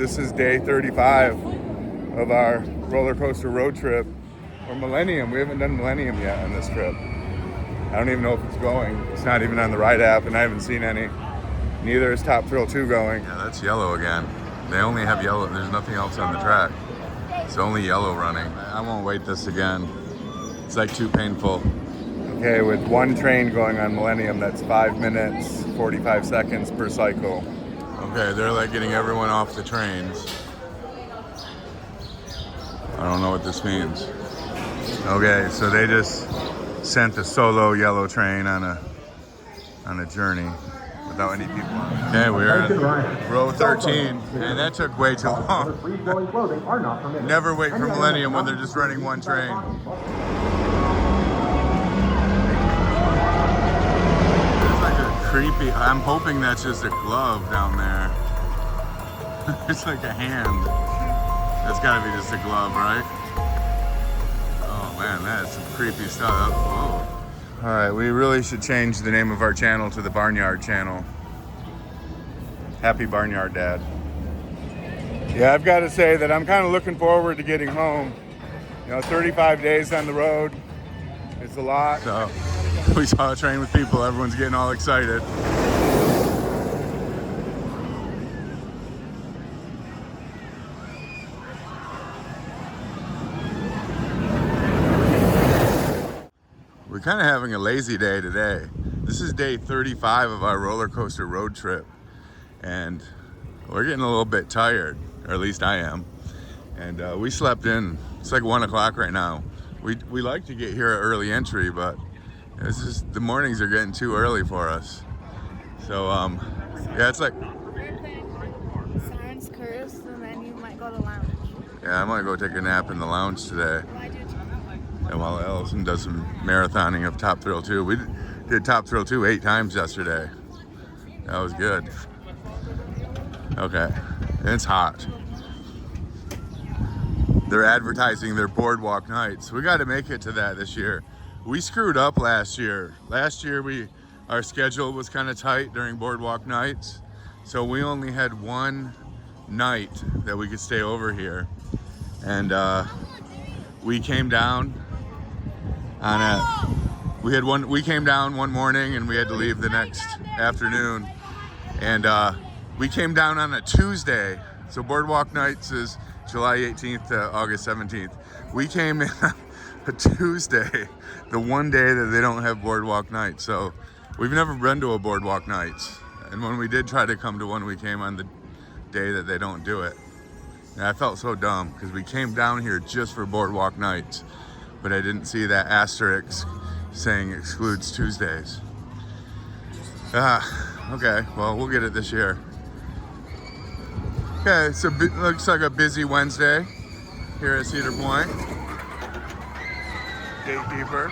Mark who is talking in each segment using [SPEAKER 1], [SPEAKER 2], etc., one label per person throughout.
[SPEAKER 1] this is day 35 of our roller coaster road trip. Or Millennium. We haven't done Millennium yet on this trip. I don't even know if it's going. It's not even on the ride app, and I haven't seen any. Neither is Top Thrill 2 going. Yeah, that's yellow again. They only have yellow. There's nothing else on the track. It's only yellow running. I won't wait this again. It's like too painful. Okay, with one train going on Millennium, that's 5 minutes, 45 seconds per cycle. Okay, they're like getting everyone off the trains. I don't know what this means. Okay, so they just sent a solo yellow train on a journey without any people on it. Okay, we're in row 13, and that took way too long. Never wait for Millennium when they're just running one train. It's like a creepy, I'm hoping that's just a glove down there. It's like a hand. That's gotta be just a glove, right? Man, that's some creepy stuff. Whoa. All right, we really should change the name of our channel to the Barnyard channel. Happy Barnyard Dad. Yeah, I've got to say that I'm kind of looking forward to getting home. You know, 35 days on the road. It's a lot. So we saw a train with people. Everyone's getting all excited. We're kind of having a lazy day today. This is day 35 of our roller coaster road trip, and we're getting a little bit tired, or at least I am. And we slept in. It's like 1 o'clock right now. We like to get here at early entry, but it's just the mornings are getting too early for us. So yeah, it's like
[SPEAKER 2] Siren's curse, and then you might go to lounge.
[SPEAKER 1] Yeah, I might go take a nap in the lounge today. And while Allison does some marathoning of Top Thrill 2. We did Top Thrill 2 8 times yesterday. That was good. Okay, and it's hot. They're advertising their Boardwalk nights. We got to make it to that this year. We screwed up last year. Last year our schedule was kind of tight during Boardwalk nights. So we only had one night that we could stay over here. And we came down we came down one morning and we had to leave the next afternoon, and we came down on a Tuesday. So Boardwalk nights is July 18th to August 17th. We came in on a Tuesday, the one day that they don't have Boardwalk nights. So we've never been to a Boardwalk nights, and when we did try to come to one, we came on the day that they don't do it. And I felt so dumb because we came down here just for Boardwalk nights, but I didn't see that asterisk saying excludes Tuesdays. Okay, well, we'll get it this year. Okay, so looks like a busy Wednesday here at Cedar Point. Gatekeeper.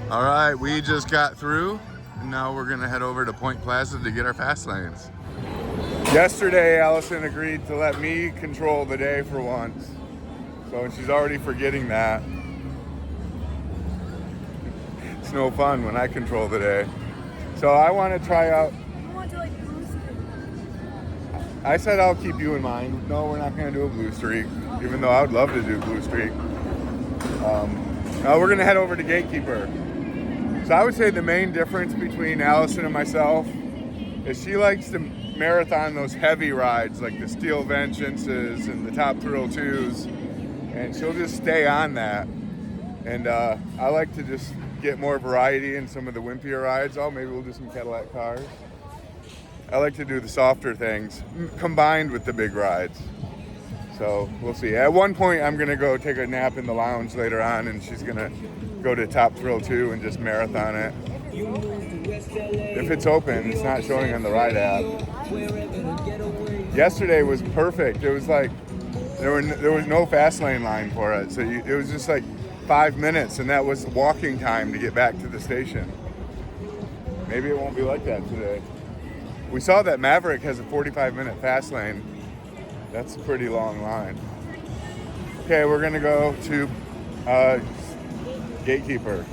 [SPEAKER 1] All right, we just got through, and now we're gonna head over to Point Plaza to get our fast lanes. Yesterday, Allison agreed to let me control the day for once. So she's already forgetting that. It's no fun when I control the day. So I want to try out.
[SPEAKER 2] You want to like blue streak?
[SPEAKER 1] I said I'll keep you in mind. No, we're not going to do a blue streak, even though I would love to do blue streak. We're going to head over to Gatekeeper. So I would say the main difference between Allison and myself is she likes to marathon those heavy rides like the Steel Vengeances and the Top Thrill 2s, and she'll just stay on that. And I like to just get more variety in some of the wimpier rides. Oh, maybe we'll do some Cadillac Cars. I like to do the softer things combined with the big rides. So we'll see. At one point, I'm going to go take a nap in the lounge later on, and she's going to go to Top Thrill 2 and just marathon it. If it's open, it's not showing on the ride app. Yesterday was perfect. It was like there was no fast lane line for it. So it was just like 5 minutes, and that was walking time to get back to the station. Maybe it won't be like that today. We saw that Maverick has a 45-minute fast lane. That's a pretty long line. Okay, we're gonna go to Gatekeeper.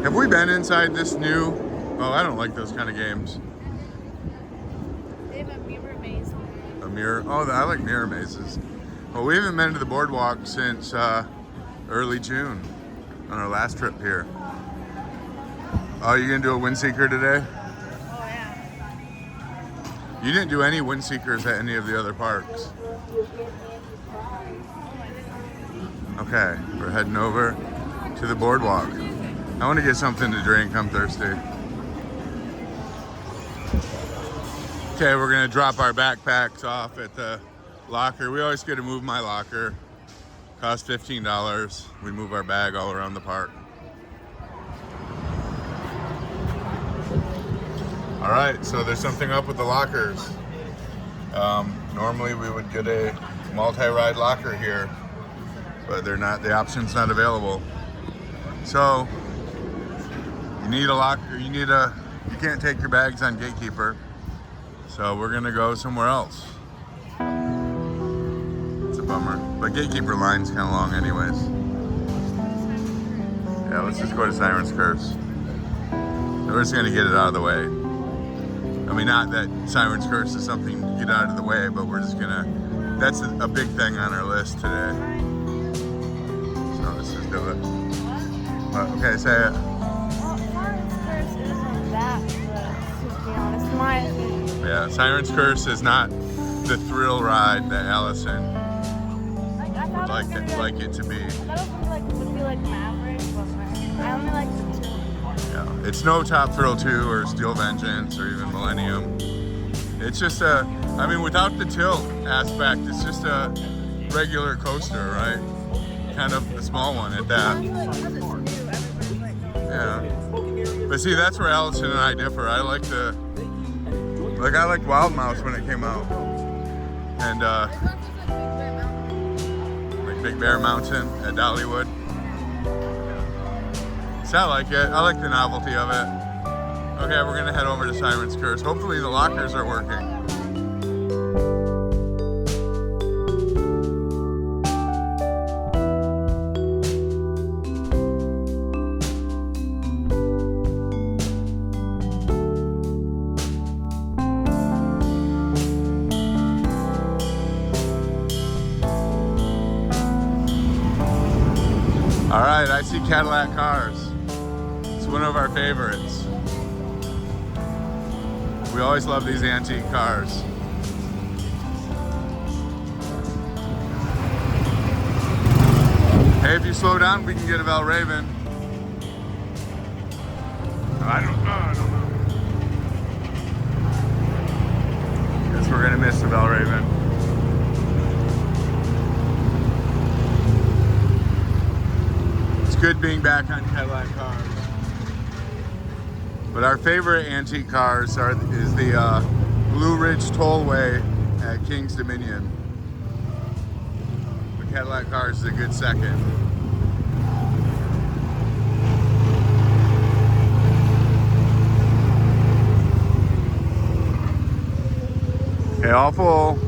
[SPEAKER 1] Have we been inside this new? Oh, I don't like those kind of games. mirror. Oh, I like mirror mazes. Well, we haven't been to the Boardwalk since early June on our last trip here. Oh, you gonna do a Windseeker today?
[SPEAKER 2] Oh, yeah.
[SPEAKER 1] You didn't do any Windseekers at any of the other parks. Okay, we're heading over to the Boardwalk. I want to get something to drink. I'm thirsty. Okay, we're gonna drop our backpacks off at the locker. We always get to move my locker. Costs $15. We move our bag all around the park. All right, so there's something up with the lockers. Normally we would get a multi-ride locker here, but they're not. The option's not available. So you need a locker. You can't take your bags on Gatekeeper. So we're gonna go somewhere else. It's a bummer, but Gatekeeper line's kind of long anyways. Yeah, let's just go to Siren's Curse. We're just gonna get it out of the way. I mean, not that Siren's Curse is something to get out of the way, but we're just gonna, that's a big thing on our list today. So let's just do it. Okay, say it.
[SPEAKER 2] Well, Siren's Curse isn't that good, to be honest. My opinion.
[SPEAKER 1] Yeah, Siren's Curse is not the thrill ride that Allison would like it to be.
[SPEAKER 2] I thought it would be like Maverick, but I only like the 2.
[SPEAKER 1] Yeah, it's no Top Thrill 2 or Steel Vengeance or even Millenium. It's just I mean, without the tilt aspect, it's just a regular coaster, right? Kind of a small one at that. Yeah. But see, that's where Allison and I differ. I liked Wild Mouse when it came out. And like Big Bear Mountain at Dollywood. So I like it. I like the novelty of it. Okay, we're gonna head over to Siren's Curse. Hopefully the lockers are working. All right, I see Cadillac Cars. It's one of our favorites. We always love these antique cars. Hey, if you slow down, we can get a Valraven. I don't know. Guess we're gonna miss the Valraven. It's good being back on Cadillac Cars. But our favorite antique cars is the Blue Ridge Tollway at King's Dominion. The Cadillac Cars is a good second. Okay, all full.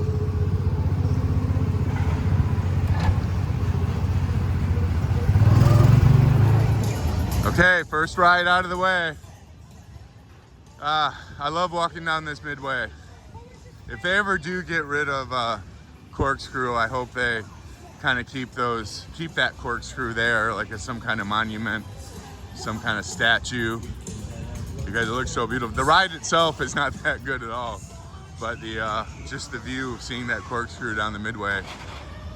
[SPEAKER 1] Okay, first ride out of the way. I love walking down this midway. If they ever do get rid of corkscrew, I hope they kind of keep that corkscrew there, like as some kind of monument, some kind of statue, because it looks so beautiful. The ride itself is not that good at all, but just the view of seeing that corkscrew down the midway.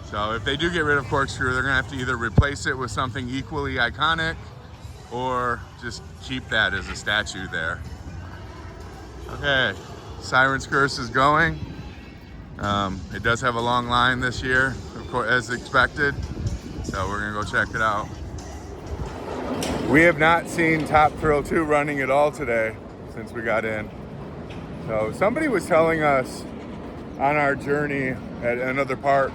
[SPEAKER 1] So if they do get rid of corkscrew, they're gonna have to either replace it with something equally iconic or just keep that as a statue there. Okay, Siren's Curse is going. It does have a long line this year, of course, as expected. So we're gonna go check it out. We have not seen Top Thrill 2 running at all today since we got in. So somebody was telling us on our journey at another park,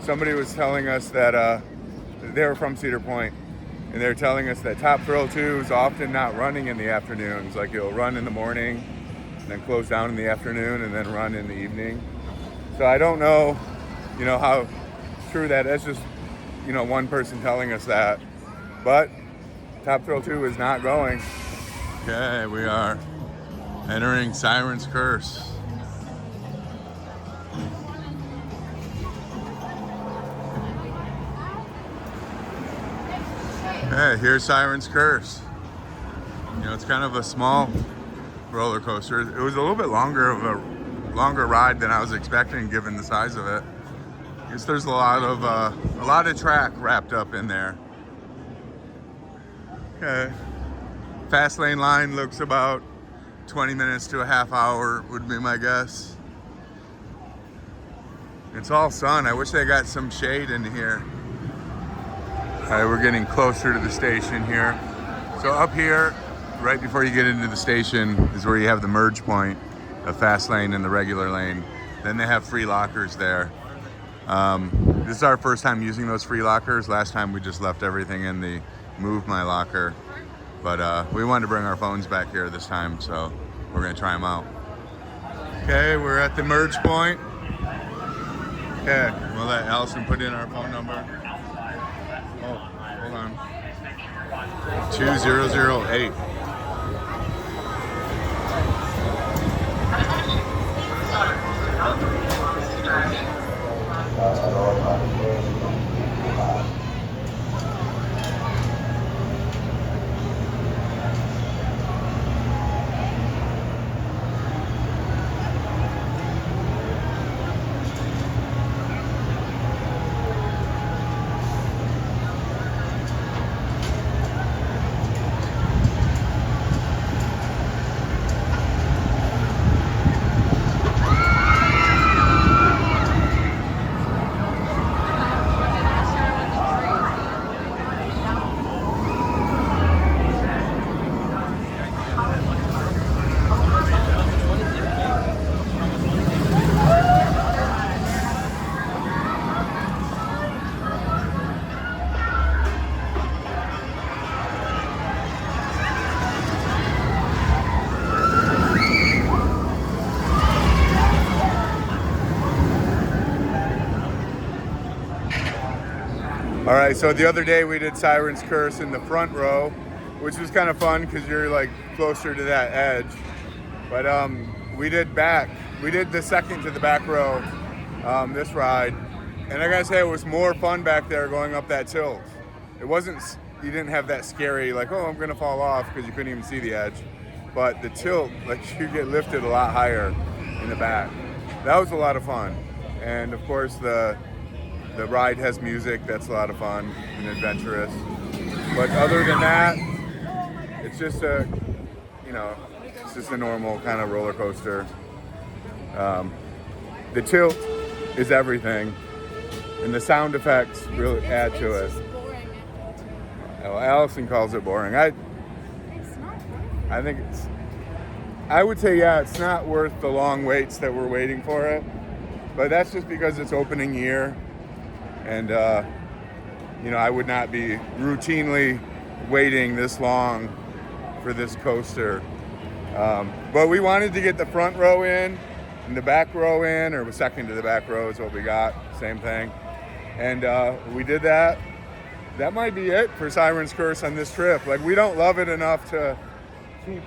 [SPEAKER 1] somebody was telling us that they were from Cedar Point, and they're telling us that Top Thrill 2 is often not running in the afternoons. Like it'll run in the morning, and then close down in the afternoon, and then run in the evening. So I don't know, how true that is. Just, one person telling us that. But Top Thrill 2 is not going. Okay, we are entering Siren's Curse. Okay, here's Siren's Curse. You know, it's kind of a small roller coaster. It was a little bit longer ride than I was expecting, given the size of it. I guess there's a lot of track wrapped up in there. Okay, fast lane line looks about 20 minutes to a half hour would be my guess. It's all sun. I wish they got some shade in here. All right, we're getting closer to the station here. So up here, right before you get into the station, is where you have the merge point, the fast lane and the regular lane. Then they have free lockers there. This is our first time using those free lockers. Last time we just left everything in the Move My locker. But we wanted to bring our phones back here this time, so we're gonna try them out. Okay, we're at the merge point. Okay, we'll let Allison put in our phone number. Oh, hold on. 2008. All right, so the other day we did Siren's Curse in the front row, which was kind of fun because you're like closer to that edge. But we did the second to the back row, this ride. And I gotta say, it was more fun back there going up that tilt. You didn't have that scary, like, oh, I'm gonna fall off, because you couldn't even see the edge. But the tilt, like, you get lifted a lot higher in the back. That was a lot of fun. And of course, the ride has music. That's a lot of fun and adventurous. But other than that, it's just a normal kind of roller coaster. The tilt is everything, and the sound effects really add to it. Well, Allison calls it boring. I think I would say, yeah, it's not worth the long waits that we're waiting for it. But that's just because it's opening year. And, I would not be routinely waiting this long for this coaster. But we wanted to get the front row in and the back row in, or second to the back row is what we got, same thing. And we did that. That might be it for Siren's Curse on this trip. Like, we don't love it enough to keep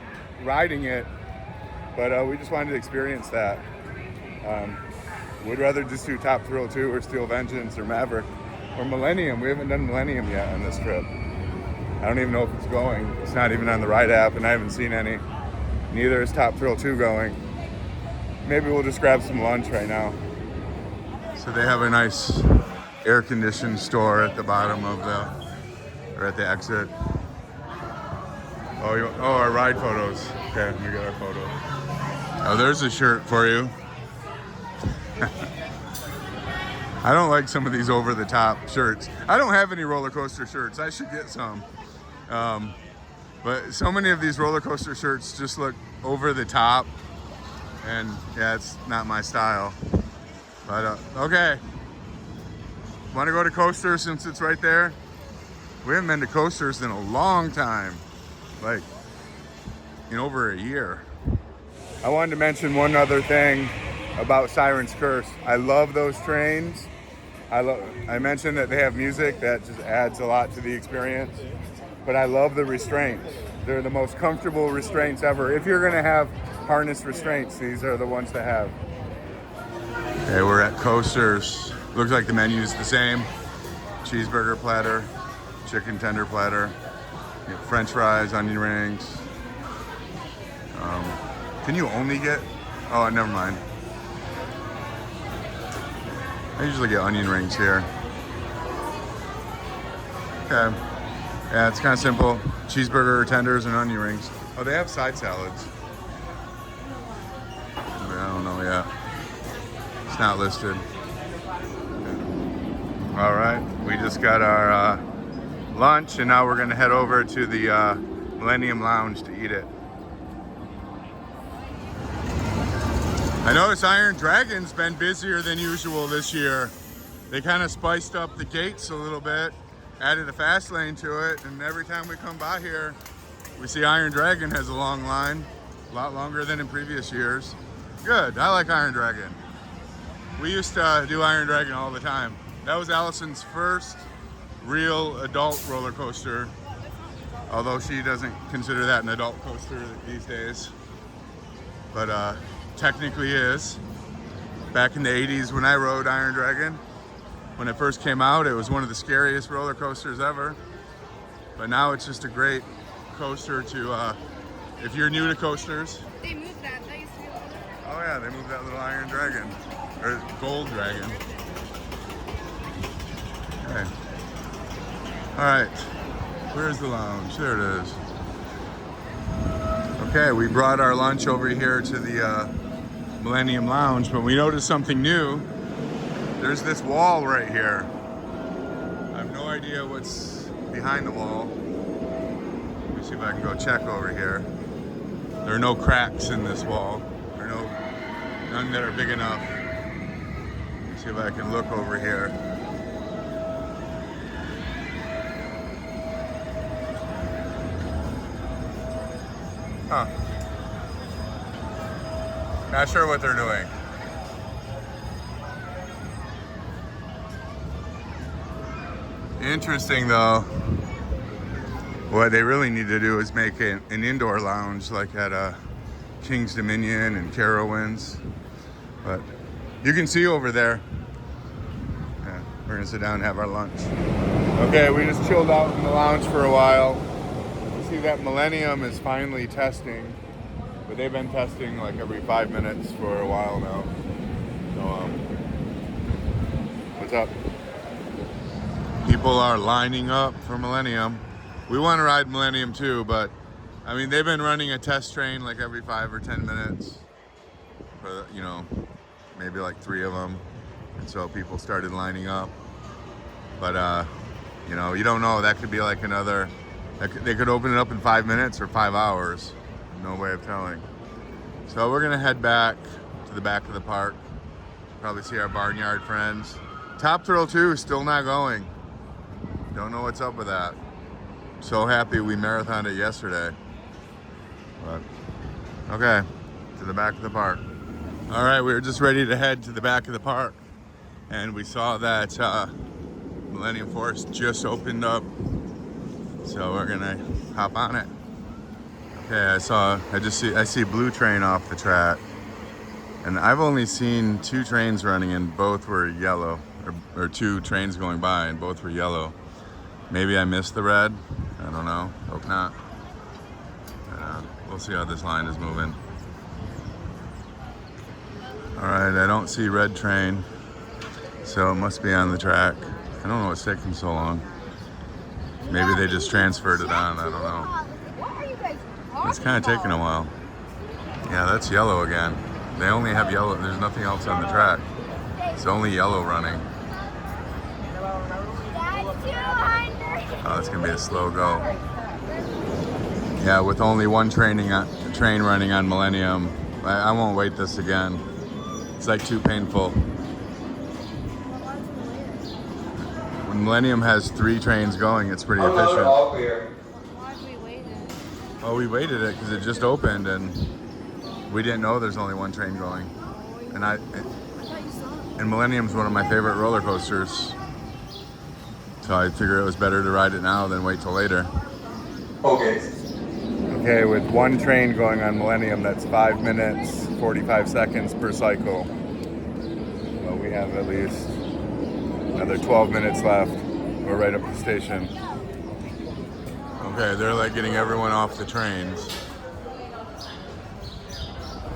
[SPEAKER 1] riding it, but we just wanted to experience that. We'd rather just do Top Thrill 2 or Steel Vengeance or Maverick or Millenium. We haven't done Millenium yet on this trip. I don't even know if it's going. It's not even on the ride app, and I haven't seen any. Neither is Top Thrill 2 going. Maybe we'll just grab some lunch right now. So they have a nice air-conditioned store at the bottom of or at the exit. Oh, our ride photos. Okay, let me get our photo. Oh, there's a shirt for you. I don't like some of these over-the-top shirts. I don't have any roller coaster shirts. I should get some. But so many of these roller coaster shirts just look over the top. And yeah, it's not my style. But okay. Want to go to coaster since it's right there? We haven't been to coasters in a long time. Like, in over a year. I wanted to mention one other thing about Siren's Curse. I love those trains. I mentioned that they have music that just adds a lot to the experience, but I love the restraints. They're the most comfortable restraints ever. If you're gonna have harness restraints, these are the ones to have. Okay, we're at Coasters. Looks like the menu's the same. Cheeseburger platter, chicken tender platter. You get French fries, onion rings. Can you only get? Oh, never mind. I usually get onion rings here. Okay. Yeah, it's kind of simple. Cheeseburger, tenders, and onion rings. Oh, they have side salads. I don't know yet. It's not listed. All right, we just got our lunch, and now we're gonna head over to the Millenium Lounge to eat it. I noticed Iron Dragon's been busier than usual this year. They kind of spiced up the gates a little bit, added a fast lane to it, and every time we come by here, we see Iron Dragon has a long line, a lot longer than in previous years. Good, I like Iron Dragon. We used to do Iron Dragon all the time. That was Allison's first real adult roller coaster, although she doesn't consider that an adult coaster these days. But technically is. Back in the 80s when I rode Iron Dragon, when it first came out, it was one of the scariest roller coasters ever. But now it's just a great coaster to, if you're new to coasters.
[SPEAKER 2] They moved that. That used to be a little different.
[SPEAKER 1] Oh yeah, they moved that little Iron Dragon, or Gold Dragon. Okay. All right, where's the lounge? There it is. Okay, we brought our lunch over here to the Millenium Lounge, but we noticed something new. There's this wall right here. I have no idea what's behind the wall. Let me see if I can go check over here. There are no cracks in this wall. There are none that are big enough. Let me see if I can look over here. Huh. Not sure what they're doing. Interesting though. What they really need to do is make an indoor lounge like at King's Dominion and Carowinds. But you can see over there. Yeah, we're gonna sit down and have our lunch. Okay, we just chilled out in the lounge for a while. See that Millenium is finally testing, but they've been testing like every 5 minutes for a while now. So, what's up? People are lining up for Millenium. We want to ride Millenium too, but I mean, they've been running a test train like every 5 or 10 minutes for, you know, maybe like 3 of them. And so people started lining up. But, you know, you don't know. That could be like another, they could open it up in 5 minutes or 5 hours. No way of telling. So we're gonna head back to the back of the park. Probably see our Barnyard friends. Top Thrill 2 is still not going. Don't know what's up with that. So happy we marathoned it yesterday. But, okay, to the back of the park. All right, we were just ready to head to the back of the park, and we saw that Millenium Force just opened up. So we're gonna hop on it. Okay, I see Blue Train off the track, and I've only seen 2 trains running, and both were yellow, or 2 trains going by, and both were yellow. Maybe I missed the red. I don't know. Hope not. We'll see how this line is moving. All right, I don't see red train, so it must be on the track. I don't know what's taking so long. Maybe they just transferred it on. I don't know. It's kind of taking a while. Yeah, that's yellow again. They only have yellow. There's nothing else on the track. It's only yellow running. Oh, it's gonna be a slow go. Yeah, with only one train running on Millenium, I won't wait this again. It's like too painful. When Millenium has 3 trains going, it's pretty efficient.
[SPEAKER 2] Why did we wait it?
[SPEAKER 1] Oh, we waited it because it just opened, and we didn't know there's only 1 train going. And Millennium's one of my favorite roller coasters. So I figure it was better to ride it now than wait till later. Okay, with 1 train going on Millenium, that's 5 minutes, 45 seconds per cycle. Well, we have at least another 12 minutes left. We're right up the station. Okay, they're like getting everyone off the trains.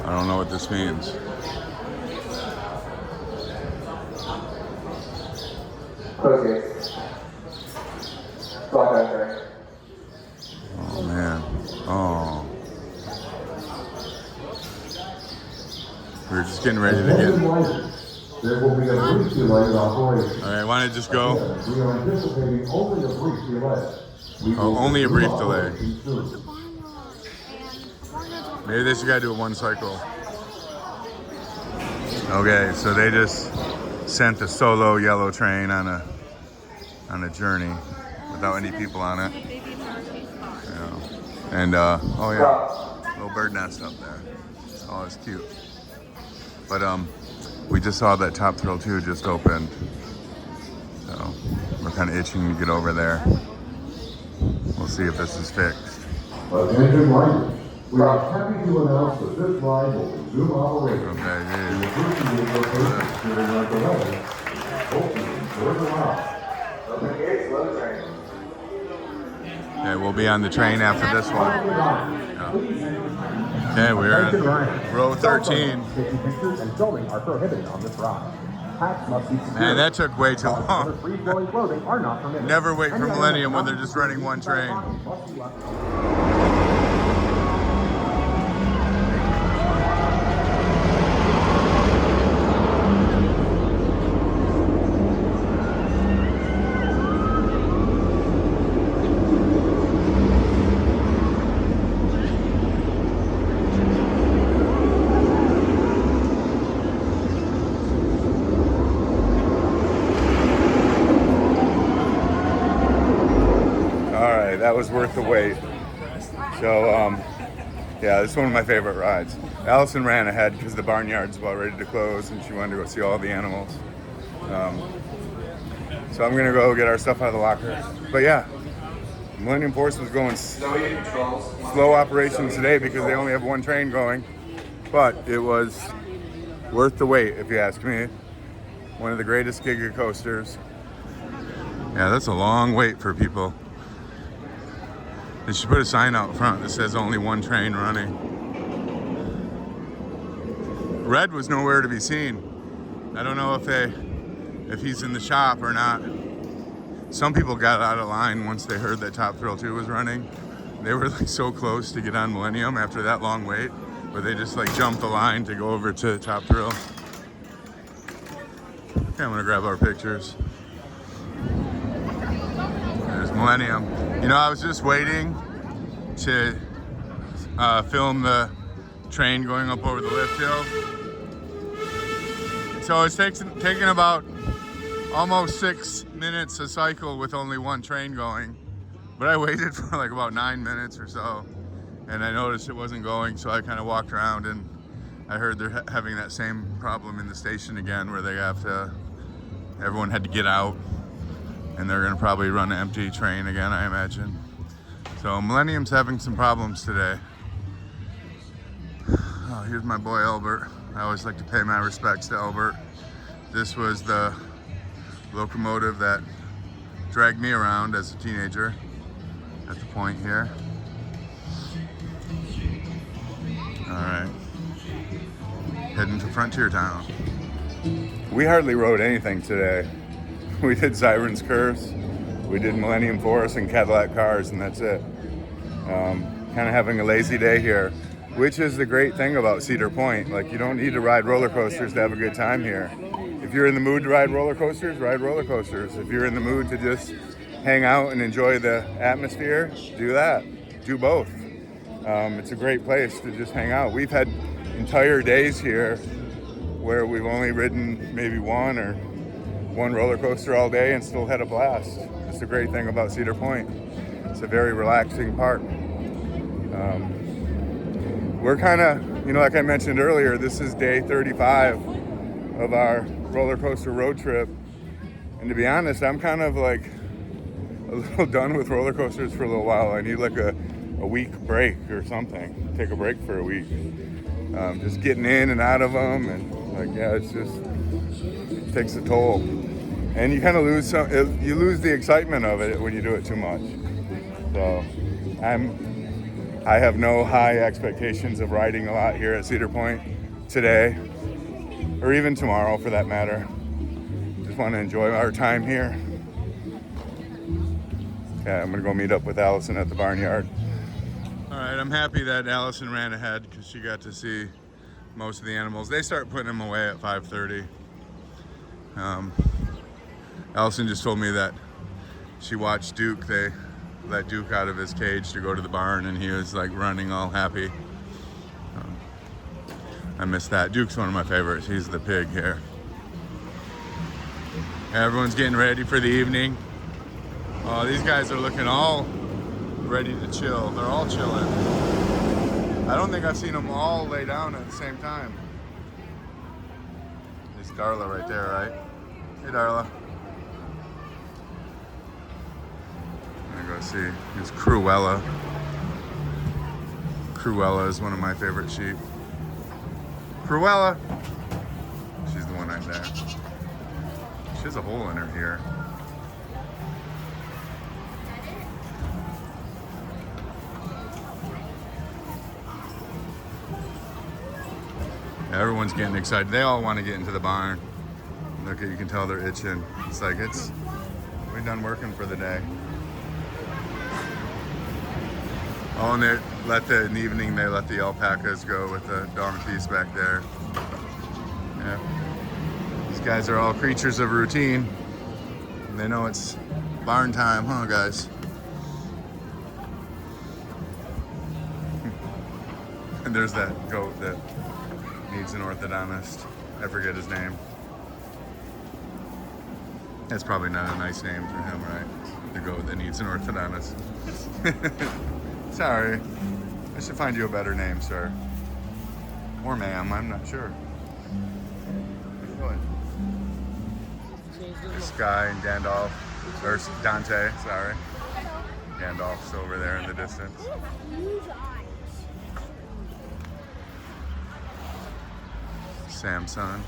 [SPEAKER 1] I don't know what this means. Oh man. Oh. We're just getting ready to get.
[SPEAKER 3] There will be a brief delay in operation.
[SPEAKER 1] Alright, why don't you just go?
[SPEAKER 3] We are anticipating only a brief delay.
[SPEAKER 1] Oh, only a brief delay. Maybe they just gotta do it one cycle. Okay, so they just sent a solo yellow train on a journey without any people on it. Yeah. And oh yeah, little bird nest up there. Oh, it's cute. But we just saw that Top Thrill 2 just opened, so we're kind of itching to get over there. We'll see if this is fixed.
[SPEAKER 3] Attention riders, we are happy to announce that this ride will resume operation.
[SPEAKER 1] Okay, yeah.
[SPEAKER 3] We appreciate your patience during our delay. Hope you enjoy the ride.
[SPEAKER 1] Okay, we'll be on the train after this one. Yeah. Okay, we're in row 13.
[SPEAKER 4] Taking pictures and filming are prohibited on this ride. Hats must be secured.
[SPEAKER 1] Man, that took way too long.
[SPEAKER 4] Free-flowing clothing are not permitted.
[SPEAKER 1] Never wait for Millennium when they're just running one train. That was worth the wait. So, yeah, this is one of my favorite rides. Allison ran ahead because the Barnyard's about ready to close and she wanted to go see all the animals. So I'm gonna go get our stuff out of the locker. But yeah, Millenium Force was going slow operation today because they only have one train going. But it was worth the wait, if you ask me. One of the greatest Giga coasters. Yeah, that's a long wait for people. They should put a sign out front that says only one train running. Red was nowhere to be seen. I don't know if he's in the shop or not. Some people got out of line once they heard that Top Thrill 2 was running. They were like so close to get on Millennium after that long wait, where they just like jumped the line to go over to Top Thrill. Okay, I'm gonna grab our pictures. There's Millennium. You know, I was just waiting to film the train going up over the lift hill. So it's taking about almost 6 minutes a cycle with only one train going. But I waited for like about 9 minutes or so, and I noticed it wasn't going, so I kind of walked around and I heard they're having that same problem in the station again, where they have to, everyone had to get out. And they're gonna probably run an empty train again, I imagine. So Millennium's having some problems today. Oh, here's my boy Albert. I always like to pay my respects to Albert. This was the locomotive that dragged me around as a teenager at the point here. All right, heading to Frontier Town. We hardly rode anything today. We did Siren's Curse, we did Millenium Force and Cadillac Cars, and that's it. Kind of having a lazy day here, which is the great thing about Cedar Point. Like, you don't need to ride roller coasters to have a good time here. If you're in the mood to ride roller coasters, ride roller coasters. If you're in the mood to just hang out and enjoy the atmosphere, do that. Do both. It's a great place to just hang out. We've had entire days here where we've only ridden maybe one roller coaster all day and still had a blast. It's the great thing about Cedar Point. It's a very relaxing park. We're kind of, you know, like I mentioned earlier, this is day 35 of our roller coaster road trip. And to be honest, I'm kind of like a little done with roller coasters for a little while. I need like a week break or something. Take a break for a week. Just getting in and out of them, and like, yeah, it's just, it takes a toll. And you kind of lose you lose the excitement of it when you do it too much. So I have no high expectations of riding a lot here at Cedar Point today, or even tomorrow for that matter. Just want to enjoy our time here. Okay, I'm gonna go meet up with Allison at the barnyard. All right, I'm happy that Allison ran ahead because she got to see most of the animals. They start putting them away at 5:30. Allison just told me that she watched Duke. They let Duke out of his cage to go to the barn, and he was like running all happy. I miss that. Duke's one of my favorites. He's the pig here. Everyone's getting ready for the evening. Oh, these guys are looking all ready to chill. They're all chilling. I don't think I've seen them all lay down at the same time. There's Darla right there, right? Hey, Darla. I'm gonna go see. Here's Cruella. Cruella is one of my favorite sheep. Cruella! She's the one right there. She has a hole in her ear. Everyone's getting excited. They all want to get into the barn. Look, you can tell they're itching. It's like we're done working for the day. Oh, and in the evening they let the alpacas go with the donkeys back there. Yeah. These guys are all creatures of routine. They know it's barn time, huh, guys? And there's that goat that needs an orthodontist. I forget his name. That's probably not a nice name for him, right? The goat that needs an orthodontist. Sorry. I should find you a better name, sir. Or ma'am, I'm not sure. This guy and Gandalf, or Dante, sorry. Gandalf's over there in the distance. Samson.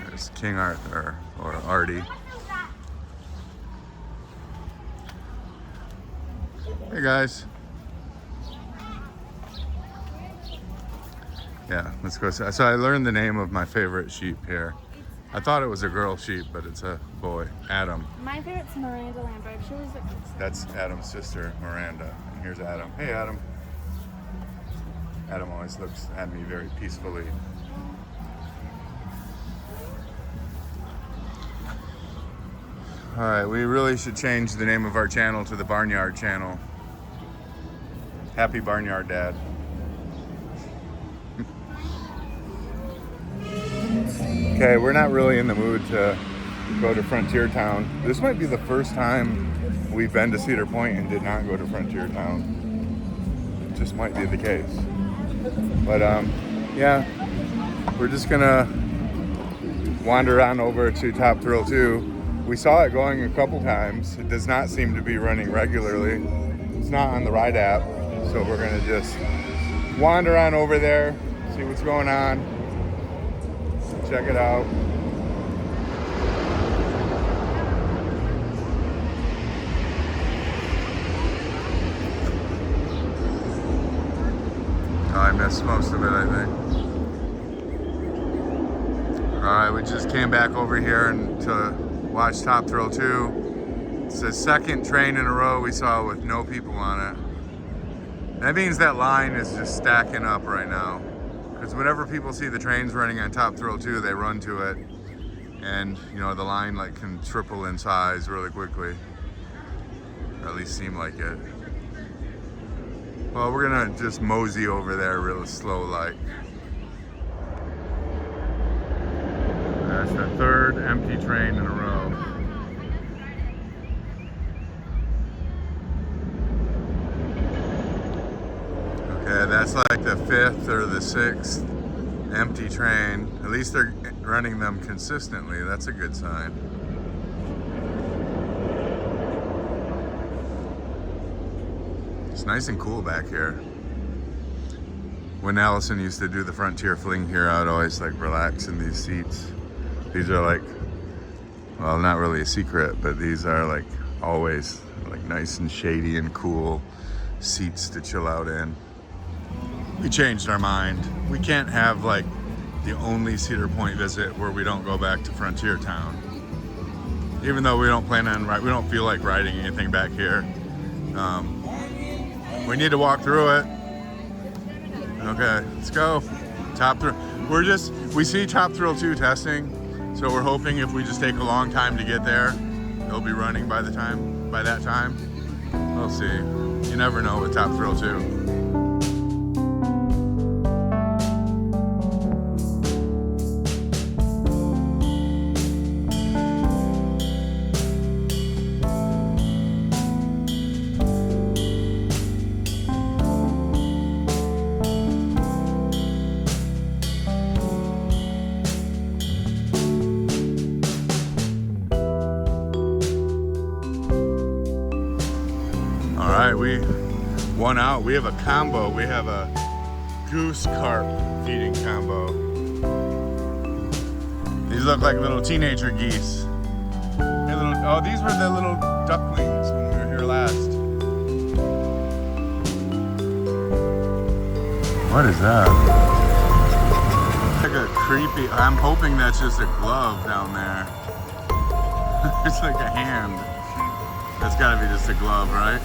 [SPEAKER 1] There's King Arthur, or Artie. Hey guys. Yeah, let's go. So I learned the name of my favorite sheep here. I thought it was a girl sheep, but it's a boy, Adam.
[SPEAKER 2] My favorite's Miranda Lambert. She was a
[SPEAKER 1] That's Adam's sister, Miranda. And here's Adam. Hey, Adam. Adam always looks at me very peacefully. All right, we really should change the name of our channel to the Barnyard channel. Happy Barnyard Dad. Okay, we're not really in the mood to go to Frontier Town. This might be the first time we've been to Cedar Point and did not go to Frontier Town. It just might be the case. But yeah, we're just gonna wander on over to Top Thrill 2. We saw it going a couple times. It does not seem to be running regularly. It's not on the ride app, so we're gonna just wander on over there, see what's going on, check it out. I missed most of it, I think. Alright, we just came back over here to watch Top Thrill 2. It's the second train in a row we saw with no people on it. That means that line is just stacking up right now. Because whenever people see the trains running on Top Thrill 2, they run to it. And, you know, the line like can triple in size really quickly. Or at least seem like it. Well, we're gonna just mosey over there real slow like. That's the third empty train in a row. Okay, that's like the fifth or the sixth empty train. At least they're running them consistently. That's a good sign. It's nice and cool back here. When Allison used to do the Frontier Fling here, I would always like relax in these seats. These are like well, not really a secret, but these are like always like nice and shady and cool seats to chill out in. We changed our mind. We can't have like the only Cedar Point visit where we don't go back to Frontier Town. Even though we don't plan on we don't feel like riding anything back here. We need to walk through it. Okay, let's go. Top Thrill. We see Top Thrill 2 testing, so we're hoping if we just take a long time to get there, they'll be running by that time. We'll see. You never know with Top Thrill 2. We won out. We have a combo. We have a goose carp feeding combo. These look like little teenager geese. Oh, these were the little ducklings when we were here last. What is that? Like a creepy, I'm hoping that's just a glove down there. It's like a hand. That's gotta be just a glove, right?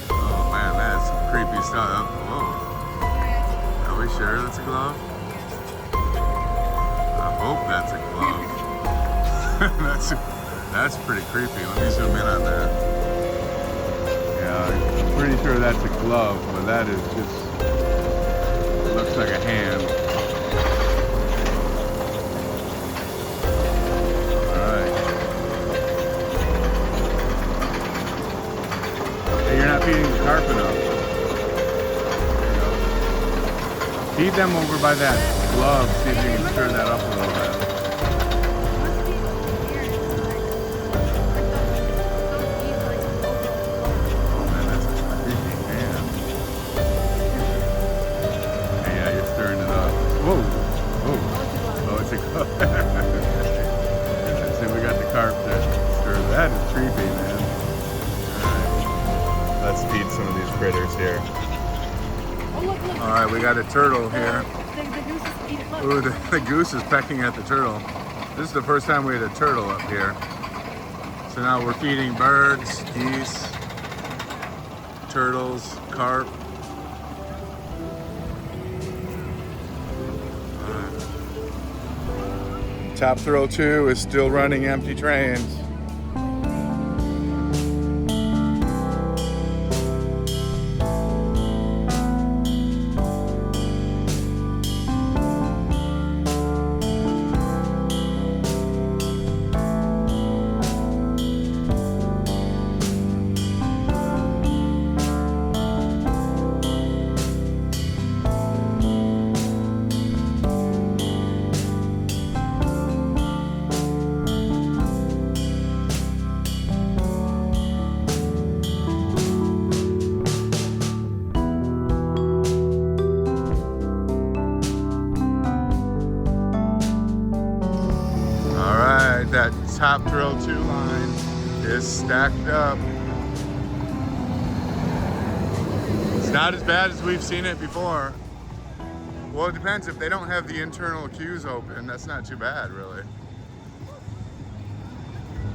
[SPEAKER 1] Oh man, that's some creepy stuff. Whoa. Are we sure that's a glove? I hope that's a glove. That's pretty creepy. Let me zoom in on that. Yeah, I'm pretty sure that's a glove, but that is just, it looks like a hand. You're not feeding the carp enough. Feed them over by that glove, see if you can stir that up a little bit. Oh man, that's a creepy hand. Hey, yeah, you're stirring it up. Whoa! Whoa! Oh, it's a glove. See, we got the carp there. Stir. That is creepy, man. Let's feed some of these critters here. All right, we got a turtle here. Ooh, the goose is pecking at the turtle. This is the first time we had a turtle up here. So now we're feeding birds, geese, turtles, carp. Top Thrill 2 is still running empty trains. That Top Thrill 2 line is stacked up. It's not as bad as we've seen it before. Well, it depends. If they don't have the internal queues open, that's not too bad, really.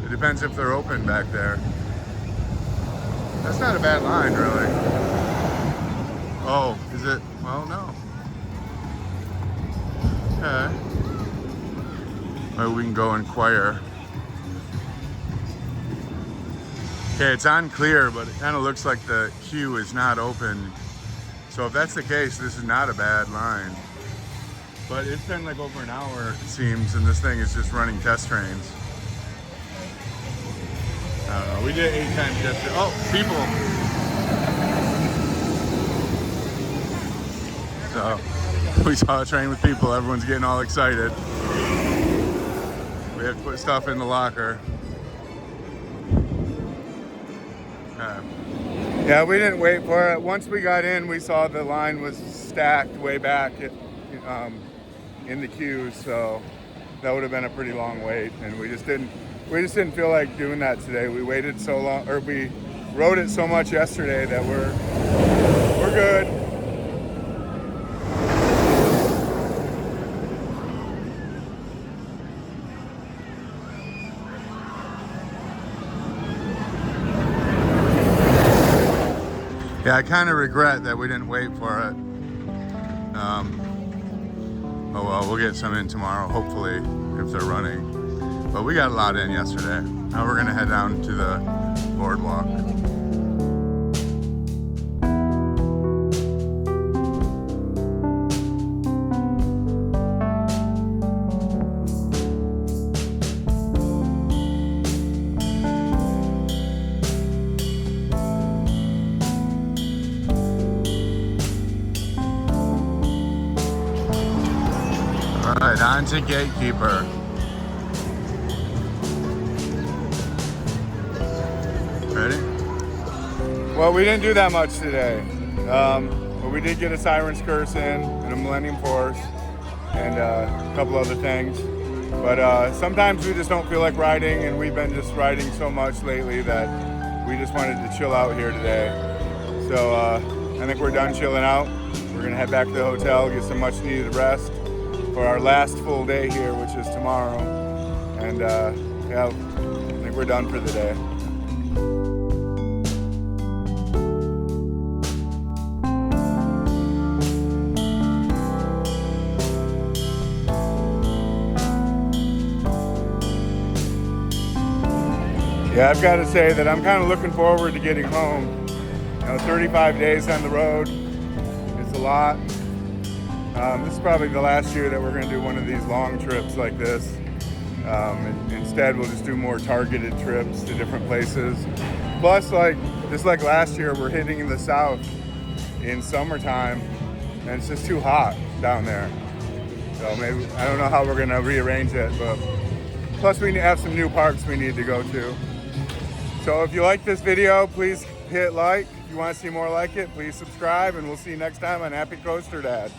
[SPEAKER 1] It depends if they're open back there. That's not a bad line, really. Oh, is it? Well, no. Okay. Maybe we can go inquire. Okay, it's unclear, but it kind of looks like the queue is not open. So if that's the case, this is not a bad line. But it's been like over an hour, it seems, and this thing is just running test trains. I don't know, we did 8 times yesterday. Oh, people! So, we saw a train with people, everyone's getting all excited. We have to put stuff in the locker. Yeah, we didn't wait for it. Once we got in, we saw the line was stacked way back in the queue, so that would have been a pretty long wait, and we just didn't feel like doing that today. We waited so long, or we rode it so much yesterday that we're good. Yeah, I kind of regret that we didn't wait for it. Oh well, we'll get some in tomorrow, hopefully, if they're running. But we got a lot in yesterday. Now we're gonna head down to the boardwalk. Alright, on to Gatekeeper. Ready? Well, we didn't do that much today. But we did get a Siren's Curse in and a Millenium Force and a couple other things. But sometimes we just don't feel like riding, and we've been just riding so much lately that we just wanted to chill out here today. So I think we're done chilling out. We're gonna head back to the hotel, get some much needed rest for our last full day here, which is tomorrow. And yeah, I think we're done for the day. Yeah, I've got to say that I'm kind of looking forward to getting home. You know, 35 days on the road, it's a lot. This is probably the last year that we're going to do one of these long trips like this. And instead, we'll just do more targeted trips to different places. Plus, just like last year, we're hitting the south in summertime, and it's just too hot down there. So maybe, I don't know how we're going to rearrange it, but plus we have some new parks we need to go to. So if you like this video, please hit like. If you want to see more like it, please subscribe, and we'll see you next time on Happy Coaster Dad.